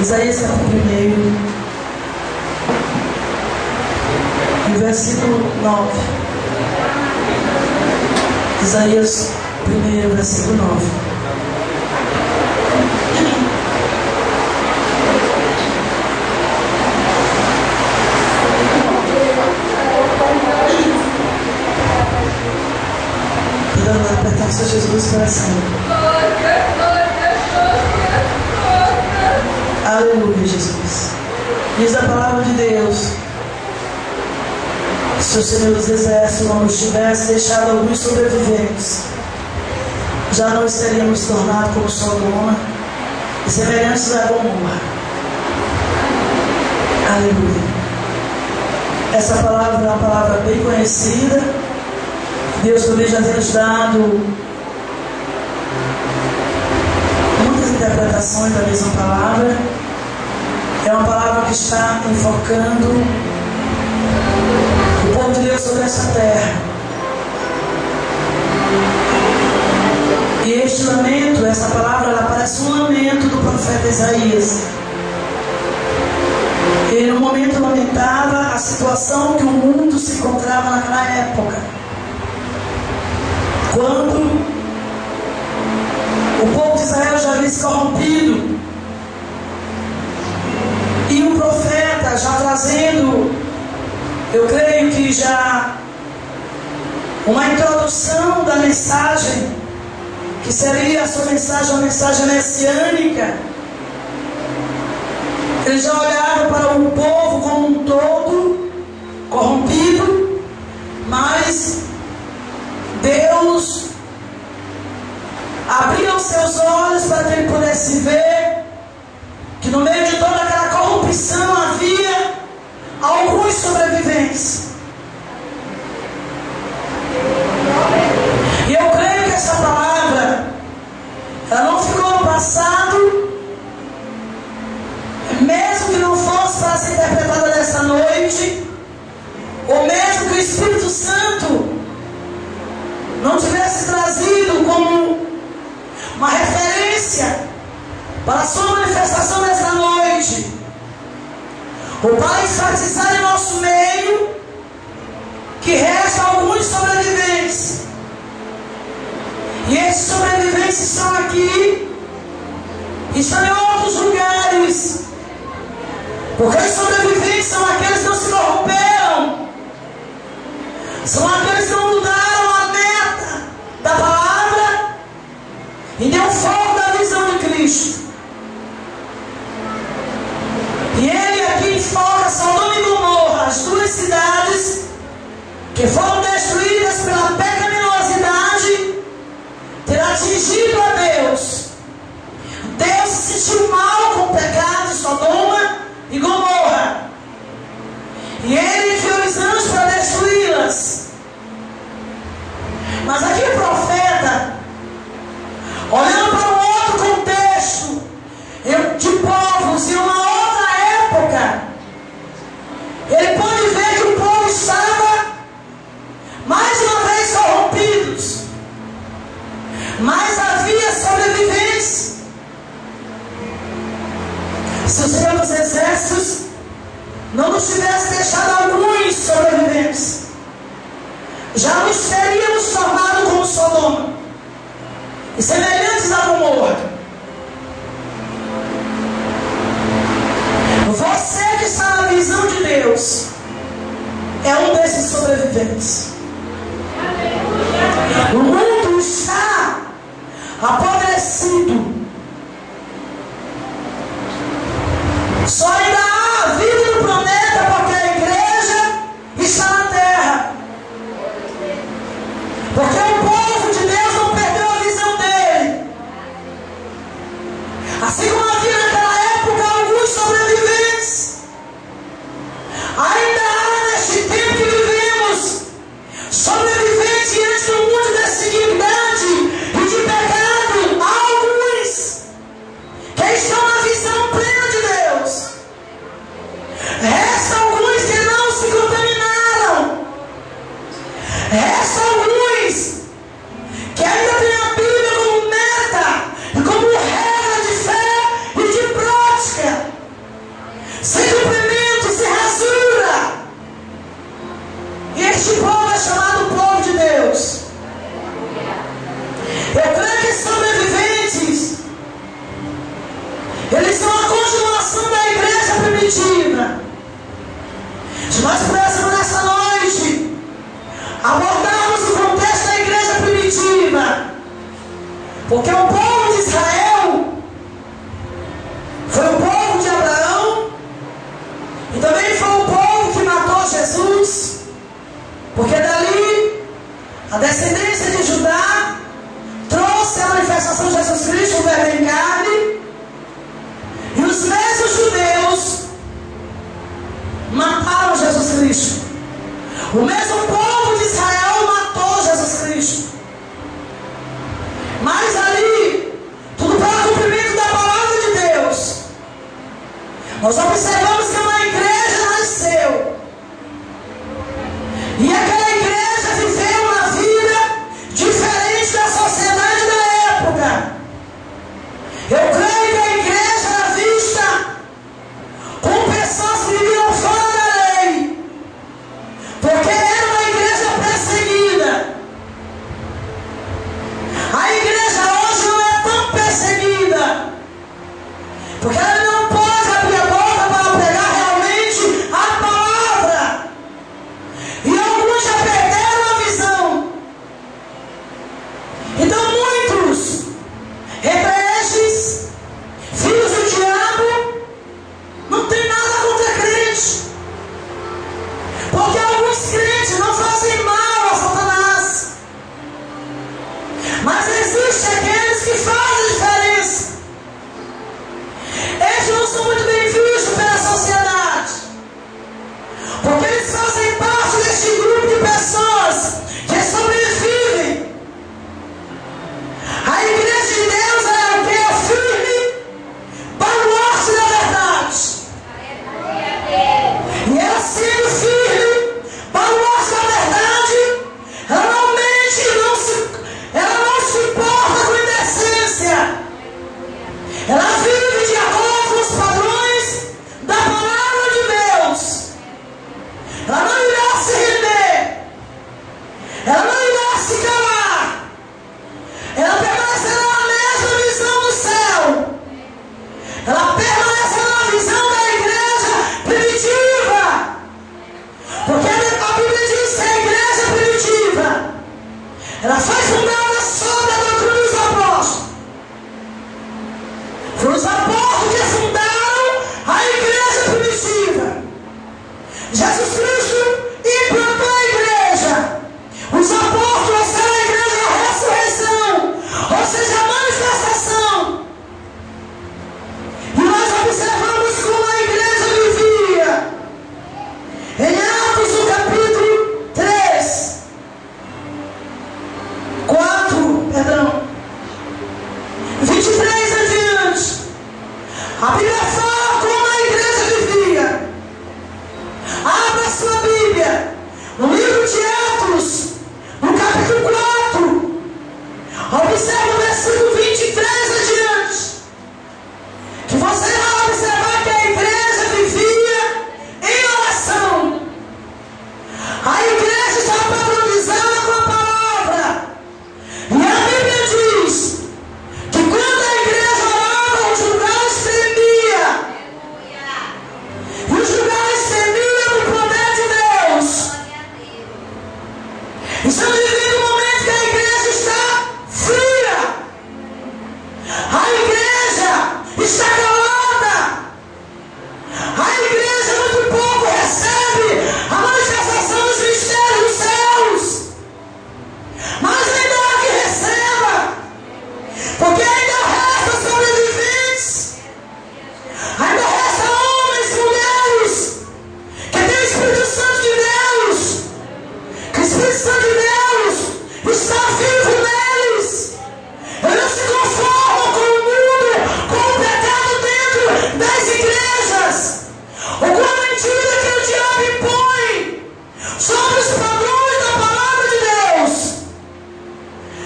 Isaías capítulo 1, versículo 9. Isaías 1, versículo 9. Dando pertence a Jesus para sempre. Aleluia, Jesus. Diz a palavra de Deus: se o Senhor dos Exércitos não nos tivesse deixado alguns sobreviventes, já nós teríamos tornado como Sodoma e semelhantes a Gomorra. Aleluia. Essa palavra é uma palavra bem conhecida. Deus também já tem nos dado muitas interpretações da mesma palavra. É uma palavra que está enfocando o povo de Deus sobre essa terra. E este lamento, essa palavra, ela parece um lamento do profeta Isaías. Ele no momento lamentava a situação que o mundo se encontrava naquela época, quando o povo de Israel já havia se corrompido, e o profeta já trazendo, eu creio que já uma introdução da mensagem, que seria a sua mensagem, uma mensagem messiânica. Ele já olhava para o povo como um todo corrompido, mas Deus abria os seus olhos para que ele pudesse ver que no meio de toda aquela corrupção havia alguns sobreviventes. E eu creio que essa palavra, ela não ficou no passado, mesmo que não fosse para ser interpretada nessa noite, ou mesmo que o Espírito Santo não tivesse trazido como uma referência para a sua manifestação nessa noite, ou para enfatizar em nosso meio que restam alguns sobreviventes. E esses sobreviventes estão aqui, estão em outros lugares, porque os sobreviventes são aqueles que não se corromperam, são aqueles que não mudaram a meta da palavra e deu foco da visão de Cristo. E ele aqui enfoca Sodoma e Gomorra, as duas cidades que foram destruídas pela pecaminosidade ter atingido a Deus. Deus se sentiu mal com o pecado de Sodoma e Gomorra, e ele enviou os anjos para destruí-las. Mas aqui o profeta, olhando para um outro contexto de povos em uma outra época, ele pode ver que o povo estava mais uma vez corrompidos, mas havia sobreviventes. Se o Senhor dos Exércitos não nos tivesse deixado alguns sobreviventes, já nos teríamos tornado como Sodoma e semelhantes a Gomorra. Você que está na visão de Deus é um desses sobreviventes. O mundo está apodrecido. Só ainda há vida no planeta porque a igreja está na terra. Porque o povo de Deus não perdeu a visão dele. Assim como havia naquela época alguns sobreviventes, ainda há neste tempo que vivemos sobreviventes diante do mundo de desigualdade e de pecado. Há alguns que estão na visão plena de Deus. Restam alguns que não se contaminaram. Restam alguns que ainda têm a Bíblia como meta e como regra de fé e de prática. Eles são a continuação da igreja primitiva. Se nós pudéssemos nessa noite abordarmos o contexto da igreja primitiva, porque o povo de Israel foi o povo de Abraão e também foi o povo que matou Jesus, porque dali a descendência de Judá trouxe a manifestação de Jesus Cristo, o verbo em carne, e os mesmos judeus mataram Jesus Cristo. O mesmo povo de Israel matou Jesus Cristo. Mas ali, tudo para o cumprimento da palavra de Deus, nós observamos que uma igreja nasceu. E aquela igreja viveu uma vida diferente da sociedade da época. Eu creio que a igreja era vista com pessoas que viviam fora da lei, porque era uma igreja perseguida. A igreja hoje não é tão perseguida, porque ela não pode abrir a boca para pregar realmente a palavra. E alguns já perderam a visão. Então muitos, entre estes, filhos do diabo, não tem nada contra crente, porque alguns crentes não fazem mal a Satanás, mas existem aqueles que fazem diferença. Eles não são muito bem vistos pela sociedade, porque eles fazem parte deste grupo de pessoas que sobrevivem. A igreja de Deus é o que é firme, baluarte da verdade. E ela sendo firme, baluarte da verdade, ela não mente, ela não se importa com indecência. Ela vive de acordo com os padrões da palavra de Deus. Ela não irá se render. Ela não irá se calar. Ela permanecerá na mesma visão do céu. Ela permanecerá na visão da igreja primitiva. Porque a Bíblia diz que a igreja primitiva, ela foi fundada sobre a doutrina dos apóstolos. Foram os apóstolos que fundaram a igreja primitiva. Jesus Cristo implantou a igreja. Os apóstolos são a igreja da ressurreição, ou seja, a manifestação. E nós observamos como a igreja vivia. Em Atos, no capítulo 3, 23 adiante, a Bíblia fala como a igreja vivia. Abra sua Bíblia no livro de Atos, no capítulo 4. Observe o versículo 23 adiante, que você vai observar que a igreja vivia em oração. A igreja está padronizada com a palavra. E a Bíblia diz que quando a igreja orava, os lugares tremiam. E os lugares tremiam no poder de Deus. Estamos vivendo um momento que a igreja está fria. A igreja está calada. A igreja muito pouco recebe a manifestação dos mistérios dos céus. Mas ainda há que receba, porque ainda resta sobreviventes, ainda resta homens e mulheres que têm o Espírito Santo de Deus, que o Espírito Santo de Deus está vivo neles. Eles não se conformam com o mundo, com o pecado dentro das igrejas, ou com a mentira que o diabo impõe sobre os padrões da palavra de Deus.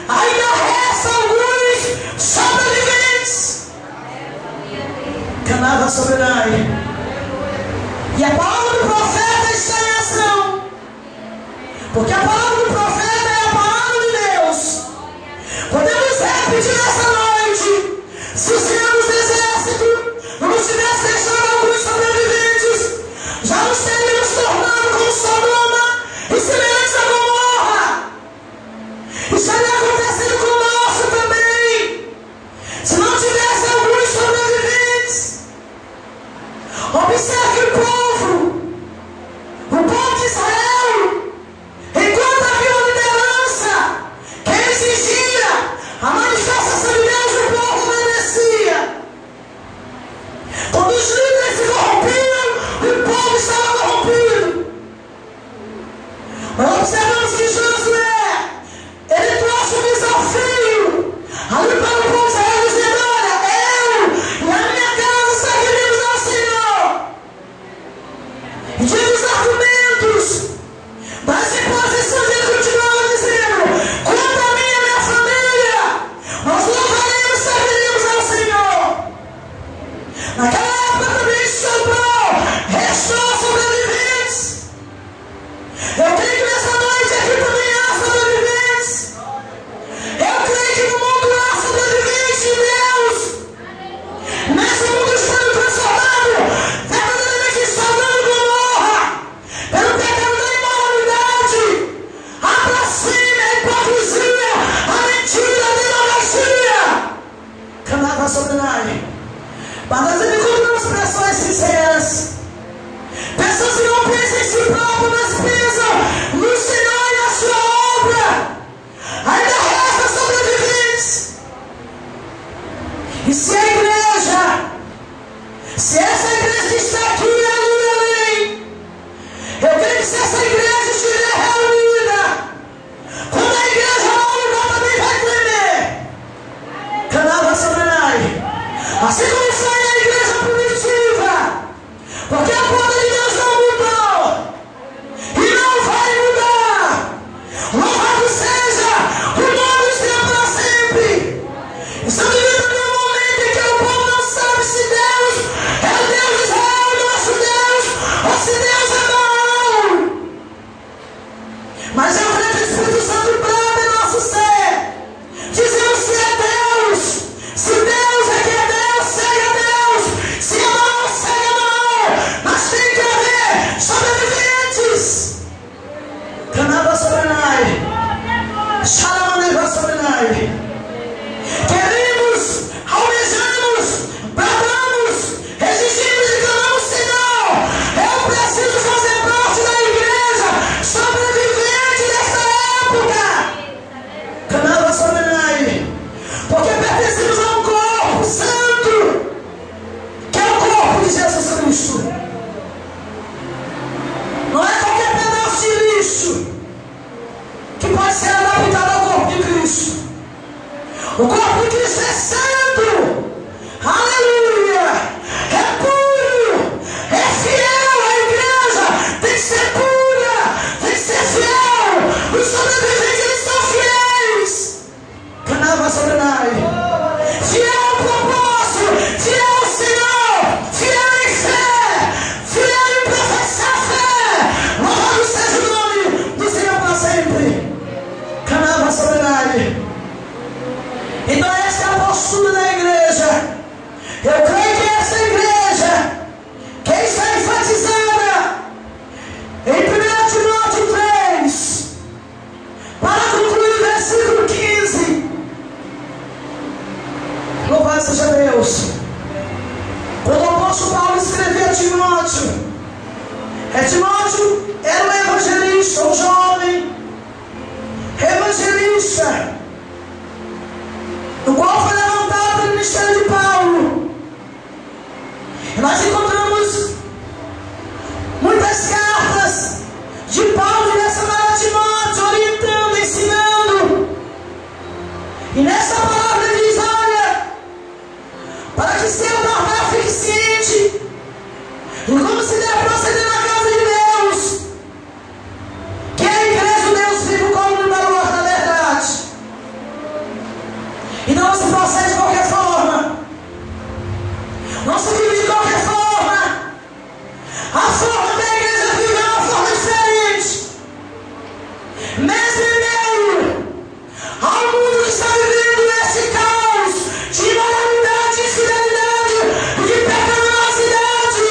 Ainda restam alguns sobreviventes. Canava soberana. E a palavra do profeta está em ação, porque a palavra do profeta é a palavra de Deus. Podemos repetir essa noite: se o Senhor dos Exércitos Observe o povo de Israel, enquanto havia uma liderança que exigia a manifestação de Deus, o povo obedecia. Quando os líderes se corrompiam, o povo estava corrompido. Nós observamos que Josué, ele trouxe um desafio ali para o povo de Israel, dizendo: olha, eu e a minha casa serviremos ao Senhor. E tinha os argumentos, mas depois ele continuava dizendo: quanto a mim e a minha família, nós louvaremos e serviremos ao Senhor. Naquela época também sobrou, restou sobreviventes. Eu creio que nessa noite aqui também há sobreviventes. Eu creio que no mundo há sobreviventes de Deus. Nesse mundo estando transformado, verdadeiramente Sodoma e Gomorra, pelo pecado da imoralidade, a blasfêmia, a hipocrisia, a mentira, a demagogia. Canava sobre nós. Mas nós encontramos pessoas sinceras, pessoas que não pensam em si próprias, mas pensam no Senhor e na sua obra. Ainda resta sobreviventes. E se a igreja, se essa igreja que está aqui além, eu creio que se essa igreja estiver reunida, quando a igreja não lugar também vai tremer. Canava sobre nós. Assim como foi a igreja primitiva, porque a palavra de Deus não mudou e não vai mudar. Louvado seja o nome do Senhor para sempre. Estamos vivendo um momento em que o povo não sabe se Deus é o Deus de Israel, nosso Deus, ou se Deus é Baal. Mas eu creio que o Espírito Santo brota em nosso ser, dizendo: se é Deus, se Deus é que é Deus, seja Deus, se é Baal, seja Baal, mas tem que haver sobreviventes. Canava sobre nós, xalamaneva sobre nós. Queremos, almejamos, bradamos, exigimos e clamamos: Senhor, eu preciso fazer parte da igreja sobrevivente desta época. Canava sobre nós, porque pertencemos a um corpo santo, que é o corpo de Jesus Cristo. Não é qualquer pedaço de lixo que pode ser adaptado ao corpo de Cristo. O corpo de Cristo é santo, aleluia, é puro, é fiel. A igreja tem que ser pura, tem que ser fiel. Os sobreviventes, eles são fiéis. Canava sobre nós, fiel ao propósito, fiel ao Senhor, fiel em fé, fiel em professar fé. Louvado seja o nome do Senhor para sempre. Canava sobre nós. Então essa é a postura da igreja. Eu creio que essa igreja, que está enfatizada em 1 Timóteo 3, para concluir o versículo 15. Louvado seja Deus. Quando o apóstolo Paulo escrevia a Timóteo, Timóteo era um evangelista, um jovem evangelista, no qual foi levantado pelo ministério de Paulo. E nós encontramos muitas cartas de Paulo direcionadas a Timóteo, orientando, ensinando. E nessa palavra ele diz: olha, para que seu normal fique ciente de como se deve proceder na casa de Deus, que é a igreja do Deus vivo, como no valor da verdade. E não se procede de qualquer forma, não se vive de qualquer forma. A forma da igreja vive é uma forma diferente. Mesmo em meio ao mundo que está vivendo esse caos de imoralidade, de infidelidade e de pecaminosidade,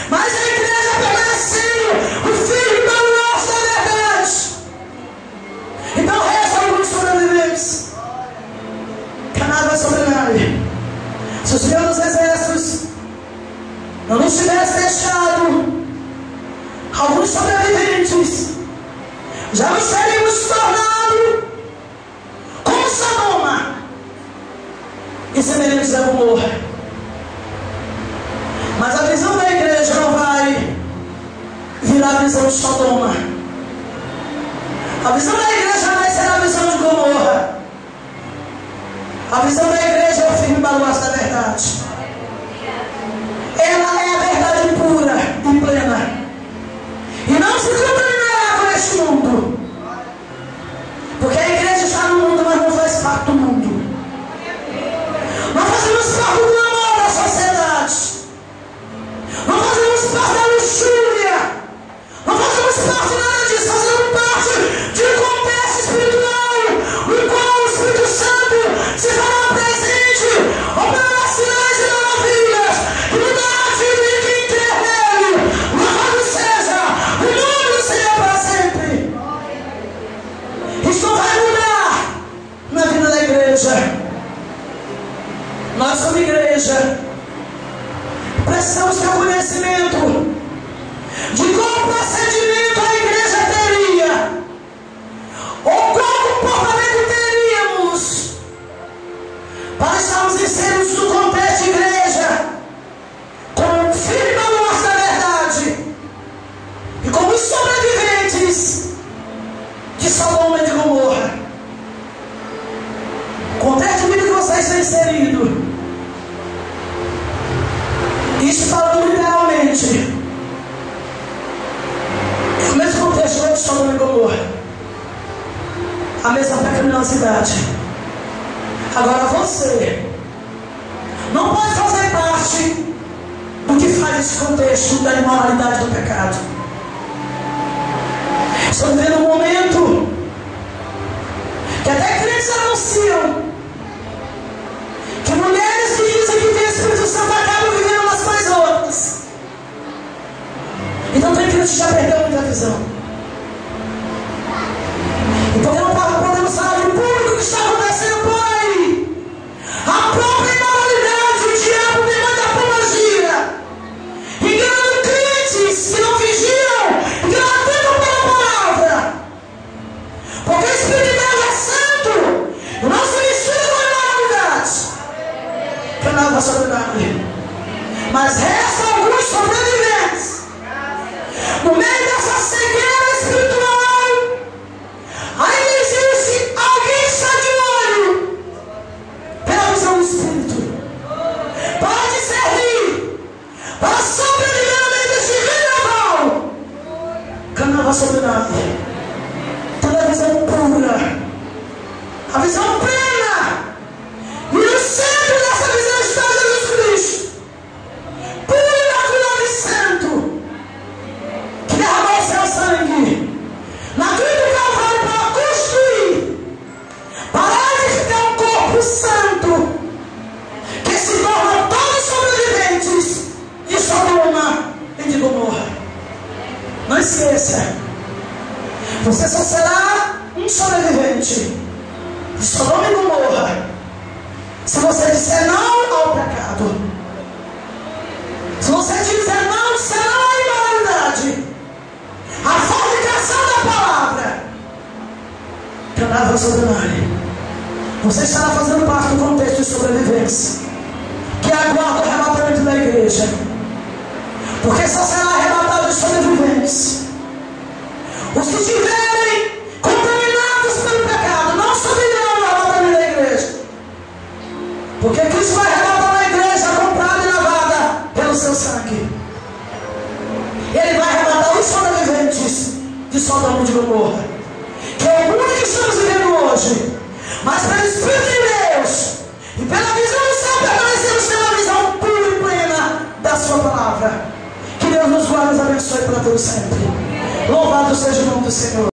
mas a igreja permanecendo o firme baluarte da verdade. Então resta alguns sobreviventes. Canava sobre nós. Se o Senhor dos Exércitos não nos tivesse deixado alguns sobreviventes, já nos teríamos tornado como Sodoma e semelhantes a Gomorra. Mas a visão da igreja não vai virar a visão de Sodoma. A visão da igreja vai ser a visão de Gomorra. A visão da igreja é o firme baluarte da verdade. Ela é a verdade pura e plena, e não se contaminará com este mundo, porque a igreja está no mundo, mas não faz parte do mundo. Não fazemos parte do amor da sociedade, não fazemos parte da luxúria, não fazemos parte de nada disso. Fazemos parte de um contexto espiritual no qual o Espírito Santo se fará presente, operará sinais e maravilhas, e nos dará a vida de quem crê nele. Louvado seja o nome do Senhor para sempre. Isso não vai mudar na vida da igreja. Nós, como igreja, precisamos ter o conhecimento de qual procedimento a igreja teria, ou qual comportamento teríamos para estarmos inseridos no contexto de igreja, como firme baluarte da verdade e como sobreviventes de Sodoma e de Gomorra. O contexto de vida que você está inserido, isso falando literalmente, é o mesmo contexto de Sodoma e Gomorra, a mesma pecaminosidade. Agora você não pode fazer parte do que faz esse contexto da imoralidade do pecado. Estamos vivendo um momento que até crentes anunciam que mulheres que dizem que tem o Espírito Santo acabam vivendo umas com as outras. Então tem crente que já perdeu muita visão. E podemos falar do público que está acontecendo por aí. A própria imoralidade, o diabo tem muita apologia, enganando crentes que não vigiam, que não atentam pela palavra. Porque o Espírito de Deus é santo, e não se mistura com a imoralidade. Canava sobre nada. Mas restam alguns sobreviventes no meio dessa cegueira espiritual. Ainda existe alguém que está de olho pela visão do Espírito, para discernir, para sobreviver no meio desse vendaval. Canava sobre nada. Toda a visão pura, a visão plena, e no centro dessa visão está Jesus Cristo, puro, imaculado e santo, que derramou seu sangue na cruz do Calvário para construir, para edificar um corpo santo, que se torna todos sobreviventes de Sodoma e de Gomorra. Não esqueça, você só será um sobrevivente de Sodoma e Gomorra se você disser não ao pecado, se você disser não, será a imoralidade, a fornicação da palavra, canava sobre nada. Você estará fazendo parte do contexto de sobrevivência que aguarda o arrebatamento da igreja, porque só será arrebatado os sobreviventes, os que estiverem contaminados pelo pecado. Não subirão no arrebatamento da igreja, porque Cristo vai arrebatar a igreja comprada e lavada pelo seu sangue. Ele vai arrebatar os sobreviventes de Sodoma e de Gomorra, que é o mundo que estamos vivendo hoje. Mas pelo Espírito de Deus e pela visão do céu, permanecemos tendo a visão pura e plena da sua palavra. Que Deus nos guarde e nos abençoe para todo sempre. Louvado seja o nome do Senhor.